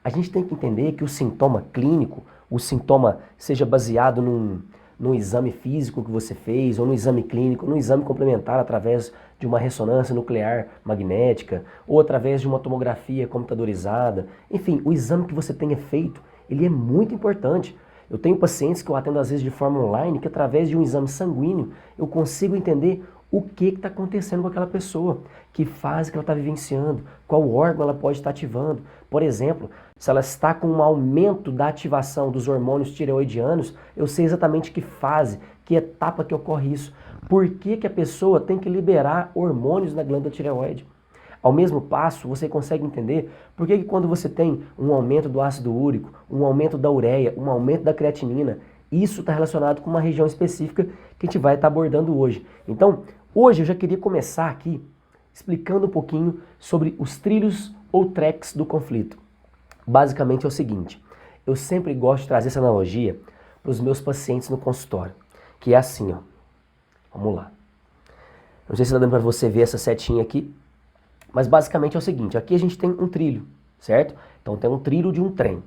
A gente tem que entender que o sintoma clínico, o sintoma seja baseado num exame físico que você fez, ou no exame clínico, num exame complementar através de uma ressonância nuclear magnética, ou através de uma tomografia computadorizada. Enfim, o exame que você tenha feito, ele é muito importante. Eu tenho pacientes que eu atendo às vezes de forma online, que através de um exame sanguíneo eu consigo entender o que está acontecendo com aquela pessoa, que fase que ela está vivenciando, qual órgão ela pode estar ativando. Por exemplo, se ela está com um aumento da ativação dos hormônios tireoidianos, eu sei exatamente que fase, que etapa que ocorre isso. Por que, que a pessoa tem que liberar hormônios na glândula tireoide? Ao mesmo passo, você consegue entender por que quando você tem um aumento do ácido úrico, um aumento da ureia, um aumento da creatinina, isso está relacionado com uma região específica que a gente vai estar abordando hoje. Então, hoje eu já queria começar aqui explicando um pouquinho sobre os trilhos ou tracks do conflito. Basicamente é o seguinte, eu sempre gosto de trazer essa analogia para os meus pacientes no consultório, que é assim, ó. Vamos lá. Não sei se está dando para você ver essa setinha aqui, mas basicamente é o seguinte, aqui a gente tem um trilho, certo? Então tem um trilho de um trem.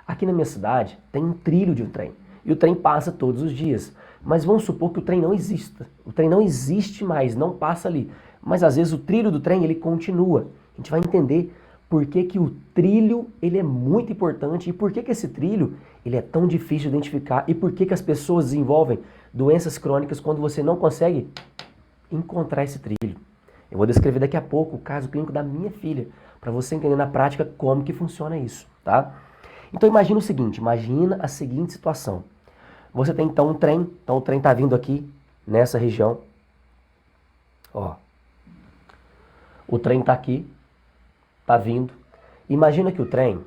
Aqui na minha cidade tem um trilho de um trem. E o trem passa todos os dias. Mas vamos supor que o trem não exista. O trem não existe mais, não passa ali. Mas às vezes o trilho do trem ele continua. A gente vai entender por que, que o trilho ele é muito importante e por que, que esse trilho ele é tão difícil de identificar e por que, que as pessoas desenvolvem doenças crônicas quando você não consegue encontrar esse trilho. Eu vou descrever daqui a pouco o caso clínico da minha filha, para você entender na prática como que funciona isso, tá? Então imagina o seguinte, imagina a seguinte situação. Você tem então um trem, então o trem está vindo aqui nessa região. Ó, o trem está aqui, está vindo. Imagina que o trem,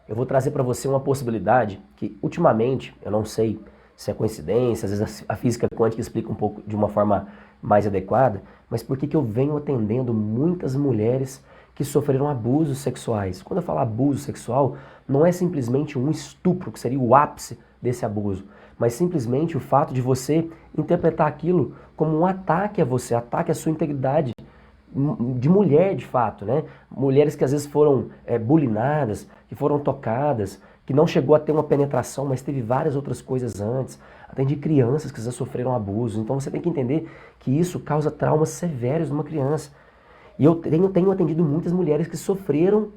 eu vou trazer para você uma possibilidade que ultimamente, eu não sei se é coincidência, às vezes a física quântica explica um pouco de uma forma mais adequada, mas por que eu venho atendendo muitas mulheres que sofreram abusos sexuais? Quando eu falo abuso sexual, não é simplesmente um estupro, que seria o ápice desse abuso, mas simplesmente o fato de você interpretar aquilo como um ataque a você, ataque à sua integridade de mulher de fato, né? Mulheres que às vezes foram bulinadas, que foram tocadas, que não chegou a ter uma penetração, mas teve várias outras coisas antes, até de crianças que já sofreram abuso. Então você tem que entender que isso causa traumas severos numa criança. E eu tenho atendido muitas mulheres que sofreram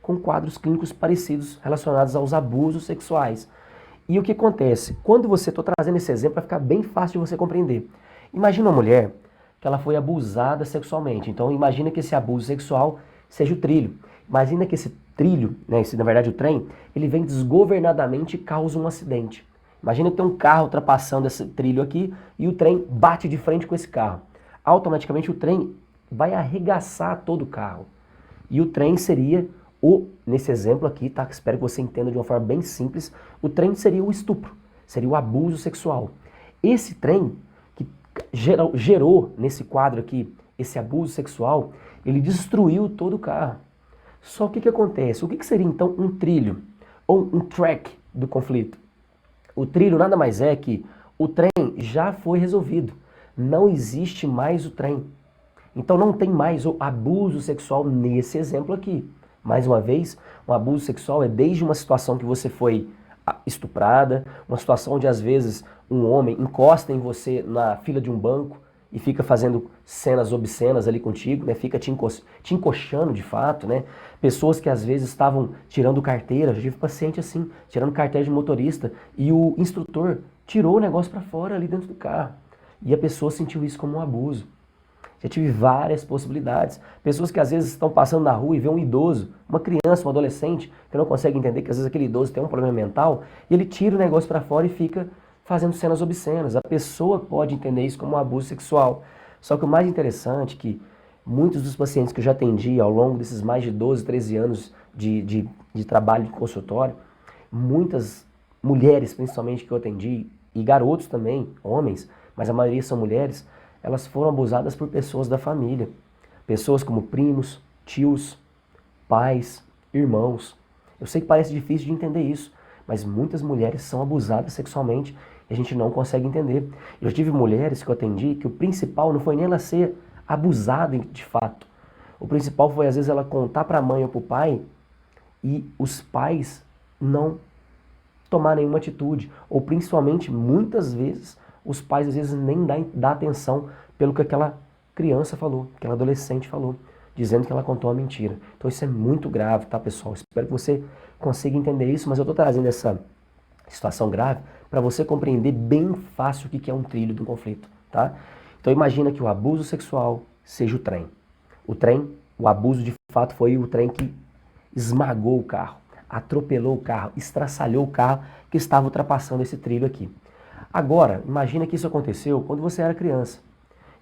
com quadros clínicos parecidos relacionados aos abusos sexuais. E o que acontece? Quando você, estou trazendo esse exemplo para ficar bem fácil de você compreender. Imagina uma mulher que ela foi abusada sexualmente. Então imagina que esse abuso sexual seja o trilho. Imagina que esse trilho, né, na verdade o trem, ele vem desgovernadamente e causa um acidente. Imagina que tem um carro ultrapassando esse trilho aqui e o trem bate de frente com esse carro. Automaticamente o trem vai arregaçar todo o carro. E o trem seria, nesse exemplo aqui, tá? Espero que você entenda de uma forma bem simples, o trem seria o estupro, seria o abuso sexual. Esse trem que gerou nesse quadro aqui esse abuso sexual, ele destruiu todo o carro. Só que acontece? O que seria então um trilho ou um track do conflito? O trilho nada mais é que o trem já foi resolvido. Não existe mais o trem. Então não tem mais o abuso sexual nesse exemplo aqui. Mais uma vez, um abuso sexual é desde uma situação que você foi estuprada, uma situação onde às vezes um homem encosta em você na fila de um banco e fica fazendo cenas obscenas ali contigo, né? Fica te encoxando de fato, né? Pessoas que às vezes estavam tirando carteira, já tive paciente assim, tirando carteira de motorista e o instrutor tirou o negócio para fora ali dentro do carro. E a pessoa sentiu isso como um abuso. Já tive várias possibilidades. Pessoas que às vezes estão passando na rua e vê um idoso, uma criança, um adolescente, que não consegue entender que às vezes aquele idoso tem um problema mental, e ele tira o negócio para fora e fica fazendo cenas obscenas. A pessoa pode entender isso como um abuso sexual. Só que o mais interessante é que muitos dos pacientes que eu já atendi ao longo desses mais de 12, 13 anos de trabalho de consultório, muitas mulheres principalmente que eu atendi, e garotos também, homens, mas a maioria são mulheres, elas foram abusadas por pessoas da família. Pessoas como primos, tios, pais, irmãos. Eu sei que parece difícil de entender isso, mas muitas mulheres são abusadas sexualmente e a gente não consegue entender. Eu já tive mulheres que eu atendi que o principal não foi nem ela ser abusada de fato. O principal foi às vezes ela contar para a mãe ou para o pai e os pais não tomar nenhuma atitude, ou principalmente, muitas vezes, os pais às vezes nem dá atenção pelo que aquela criança falou, aquela adolescente falou, dizendo que ela contou uma mentira. Então isso é muito grave, tá, pessoal? Espero que você consiga entender isso, mas eu estou trazendo essa situação grave para você compreender bem fácil o que é um trilho de um conflito, tá? Então imagina que o abuso sexual seja o trem. O abuso de fato foi o trem que esmagou o carro, atropelou o carro, estraçalhou o carro que estava ultrapassando esse trilho aqui. Agora, imagina que isso aconteceu quando você era criança.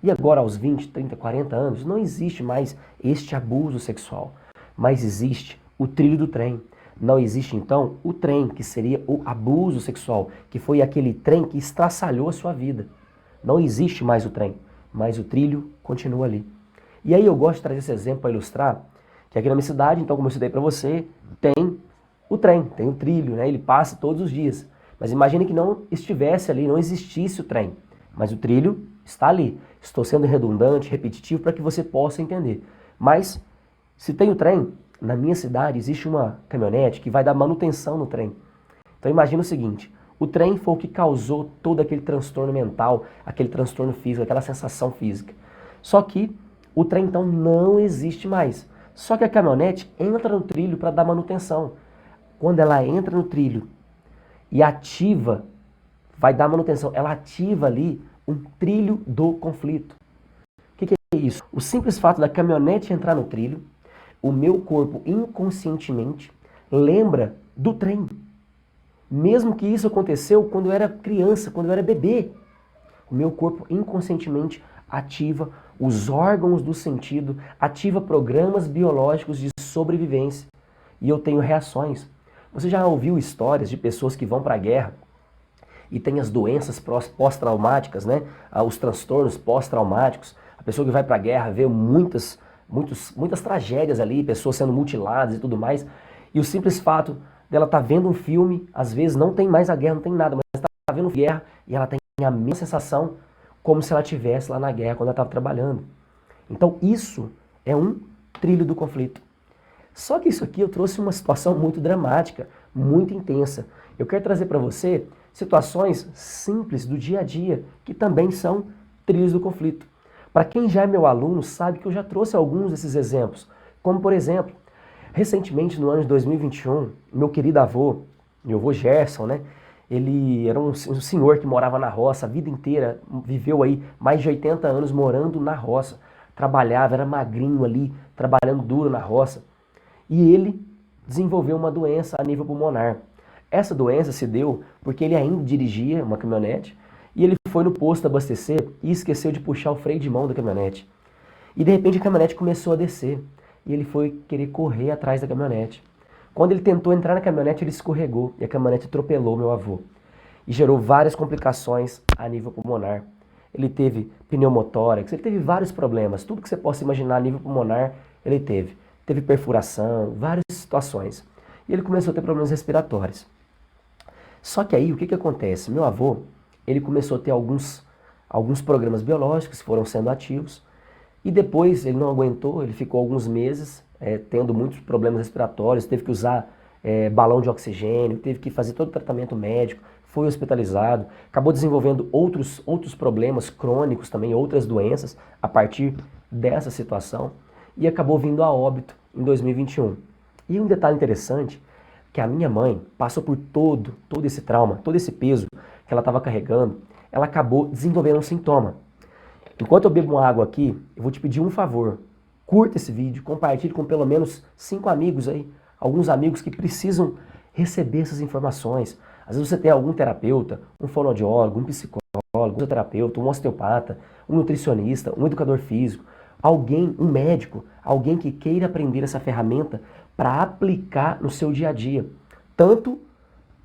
E agora, aos 20, 30, 40 anos, não existe mais este abuso sexual, mas existe o trilho do trem. Não existe, então, o trem, que seria o abuso sexual, que foi aquele trem que estraçalhou a sua vida. Não existe mais o trem, mas o trilho continua ali. E aí eu gosto de trazer esse exemplo para ilustrar que aqui na minha cidade, então, como eu citei para você, tem o trem, tem o trilho, né? Ele passa todos os dias. Mas imagine que não estivesse ali, não existisse o trem, mas o trilho está ali. Estou sendo redundante, repetitivo, para que você possa entender. Mas, se tem o trem, na minha cidade existe uma caminhonete que vai dar manutenção no trem. Então imagina o seguinte, o trem foi o que causou todo aquele transtorno mental, aquele transtorno físico, aquela sensação física. Só que o trem então não existe mais. Só que a caminhonete entra no trilho para dar manutenção. Quando ela entra no trilho e ativa, vai dar manutenção, ela ativa ali um trilho do conflito. O que é isso? O simples fato da caminhonete entrar no trilho, o meu corpo inconscientemente lembra do trem. Mesmo que isso aconteceu quando eu era criança, quando eu era bebê. O meu corpo inconscientemente ativa os órgãos do sentido, ativa programas biológicos de sobrevivência. E eu tenho reações. Você já ouviu histórias de pessoas que vão para a guerra e tem as doenças pós-traumáticas, né? Os transtornos pós-traumáticos. A pessoa que vai para a guerra vê muitas tragédias ali, pessoas sendo mutiladas e tudo mais. E o simples fato dela estar vendo um filme, às vezes não tem mais a guerra, não tem nada, mas está vendo guerra e ela tem a mesma sensação como se ela estivesse lá na guerra quando ela estava trabalhando. Então isso é um trilho do conflito. Só que isso aqui eu trouxe uma situação muito dramática, muito intensa. Eu quero trazer para você situações simples do dia a dia, que também são trilhos do conflito. Para quem já é meu aluno, sabe que eu já trouxe alguns desses exemplos. Como, por exemplo, recentemente, no ano de 2021, meu querido avô, meu avô Gerson, né? Ele era um senhor que morava na roça a vida inteira, viveu aí mais de 80 anos morando na roça. Trabalhava, era magrinho ali, trabalhando duro na roça. E ele desenvolveu uma doença a nível pulmonar. Essa doença se deu porque ele ainda dirigia uma caminhonete e ele foi no posto abastecer e esqueceu de puxar o freio de mão da caminhonete. E de repente a caminhonete começou a descer e ele foi querer correr atrás da caminhonete. Quando ele tentou entrar na caminhonete, ele escorregou e a caminhonete atropelou meu avô. E gerou várias complicações a nível pulmonar. Ele teve pneumotórax, ele teve vários problemas. Tudo que você possa imaginar a nível pulmonar, ele teve. Teve perfuração, várias situações. E ele começou a ter problemas respiratórios. Só que aí, o que acontece? Meu avô, ele começou a ter alguns programas biológicos que foram sendo ativos. E depois ele não aguentou, ele ficou alguns meses tendo muitos problemas respiratórios, teve que usar balão de oxigênio, teve que fazer todo o tratamento médico, foi hospitalizado, acabou desenvolvendo outros problemas crônicos também, outras doenças a partir dessa situação e acabou vindo a óbito em 2021. E um detalhe interessante, que a minha mãe passou por todo esse trauma, todo esse peso que ela estava carregando, ela acabou desenvolvendo um sintoma. Enquanto eu bebo uma água aqui, eu vou te pedir um favor. Curta esse vídeo, compartilhe com pelo menos 5 amigos aí, alguns amigos que precisam receber essas informações. Às vezes você tem algum terapeuta, um fonoaudiólogo, um psicólogo, um fisioterapeuta, um osteopata, um nutricionista, um educador físico, alguém, um médico, alguém que queira aprender essa ferramenta para aplicar no seu dia a dia, tanto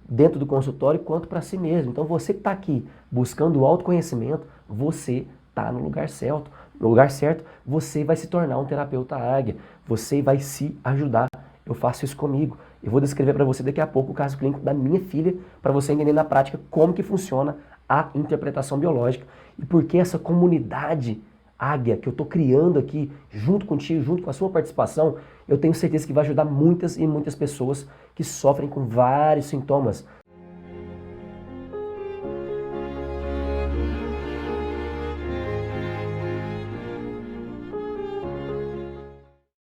dentro do consultório quanto para si mesmo. Então você que está aqui buscando o autoconhecimento, você está no lugar certo. No lugar certo, você vai se tornar um terapeuta águia, você vai se ajudar. Eu faço isso comigo. Eu vou descrever para você daqui a pouco o caso clínico da minha filha, para você entender na prática como que funciona a interpretação biológica e por que essa comunidade Águia que eu estou criando aqui junto contigo, junto com a sua participação, eu tenho certeza que vai ajudar muitas e muitas pessoas que sofrem com vários sintomas,